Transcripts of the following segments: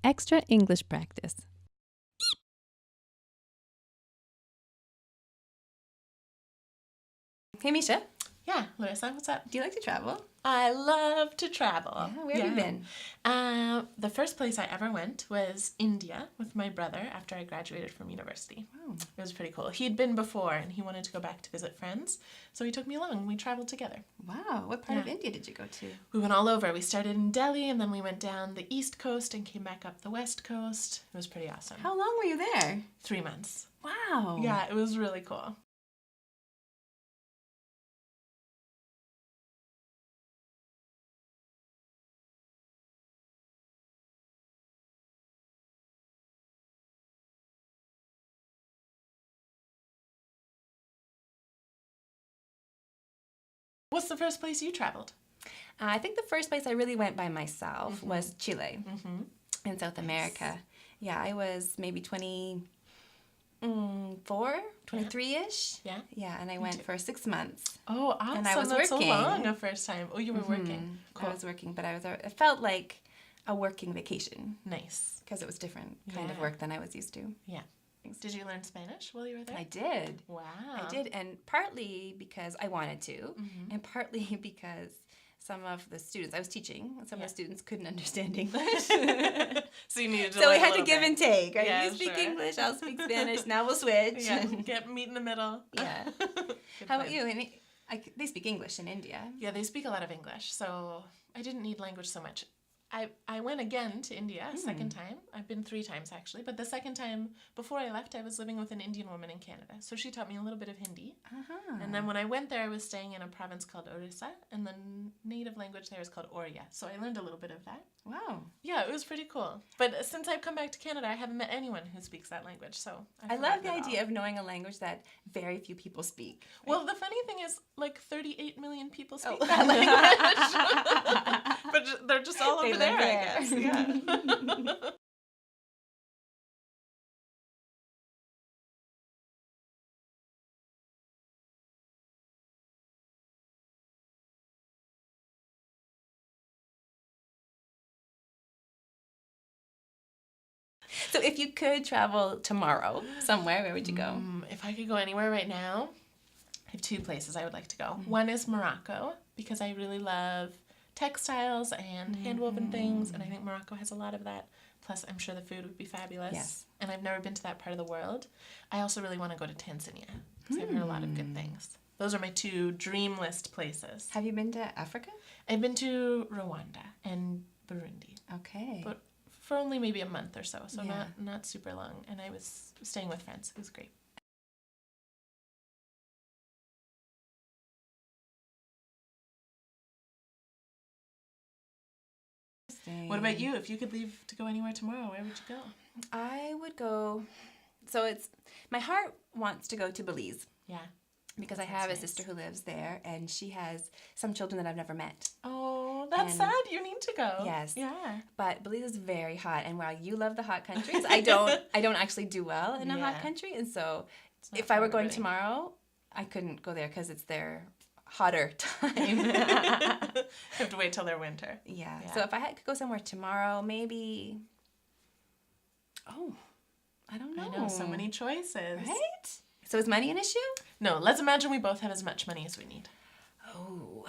extra English practice. Hey, Misha. Yeah, Larissa, what's up? Do you like to travel? I love to travel. Yeah, where have you been? The first place I ever went was India with my brother after I graduated from university. Wow. It was pretty cool. He'd been before and he wanted to go back to visit friends, so he took me along and we traveled together. Wow. What part of India did you go to? We went all over. We started in Delhi and then we went down the east coast and came back up the west coast. It was pretty awesome. How long were you there? 3 months. Wow. Yeah, it was really cool. What's the first place you traveled? I think the first place I really went by myself was Chile in South America. Yeah, I was maybe 23-ish. Yeah? Yeah, and I went for 6 months. Oh, awesome. And I was That's working. so long a first time. Oh, you were working. Cool. I was working, but it felt like a working vacation Nice. because it was different kind of work than I was used to. Yeah. Did you learn Spanish while you were there? I did. Wow. I did, and partly because I wanted to, and partly because some of the students I was teaching, some of the students couldn't understand English. So you needed to So we learn a had to little give bit. and take. Right? Yeah, You speak sure. English, I'll speak Spanish. Now we'll switch. Yeah, meet in the middle. Yeah. Good How about plan. you? They speak English in India. Yeah, they speak a lot of English, so I didn't need language so much. I went again to India a second time. I've been 3 times actually, but the second time before I left, I was living with an Indian woman in Canada. So she taught me a little bit of Hindi. And then when I went there, I was staying in a province called Orissa, and the native language there is called Oriya. So I learned a little bit of that. Wow. Yeah, it was pretty cool. But since I've come back to Canada, I haven't met anyone who speaks that language. So I love the idea of knowing a language that very few people speak. Right? Well, the funny thing is, like 38 million people speak that language. But they're just all over there, I guess. Yeah. So if you could travel tomorrow somewhere, where would you go? If I could go anywhere right now, I have 2 places I would like to go. One is Morocco, because I really love textiles and hand-woven things, and I think Morocco has a lot of that. Plus, I'm sure the food would be fabulous. Yes. And I've never been to that part of the world. I also really want to go to Tanzania, because I've heard a lot of good things. Those are my 2 dream list places. Have you been to Africa? I've been to Rwanda and Burundi, Okay. but for only maybe a month or so, Yeah. not super long. And I was staying with friends. It was great. What about you? If you could leave to go anywhere tomorrow, where would you go? I would go. So my heart wants to go to Belize Yeah. because I have a sister who lives there, and she has some children that I've never met. Oh, that's And- sad. You need to go. Yes. Yeah. But Belize is very hot, and while you love the hot countries, I don't actually do well in a hot Yeah. country, and so not if I for were going everybody. tomorrow, I couldn't go there because it's their hotter time. You have to wait till their winter. Yeah. Yeah. So if I could go somewhere tomorrow, maybe. Oh, I don't know. I know, so many choices. Right? So is money an issue? No, let's imagine we both have as much money as we need. Oh,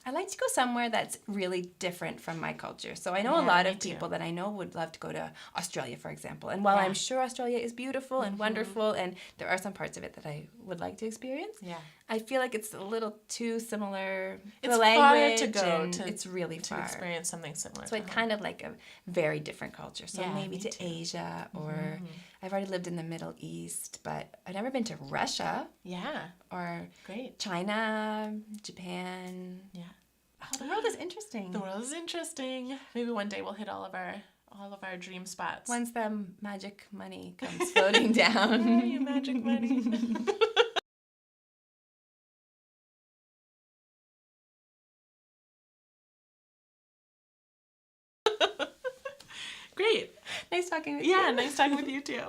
I like to go somewhere that's really different from my culture. So I know a Yeah, lot me of too. people that I know would love to go to Australia, for example. And while Yeah. I'm sure Australia is beautiful and wonderful, and there are some parts of it that I would like to experience, Yeah. I feel like it's a little too similar to It's the far language. to go and to it's really to far. experience something similar. So to I'd home. kind of like a very different culture. So Yeah, maybe me to too. Asia, or I've already lived in the Middle East, but I've never been to Russia Yeah. or Great. China, Japan. Yeah. Oh, the world is interesting. The world is interesting. Maybe one day we'll hit all of our dream spots. Once the magic money comes floating down. Oh, you magic money. Great. Nice talking with Yeah, you. nice talking with you too.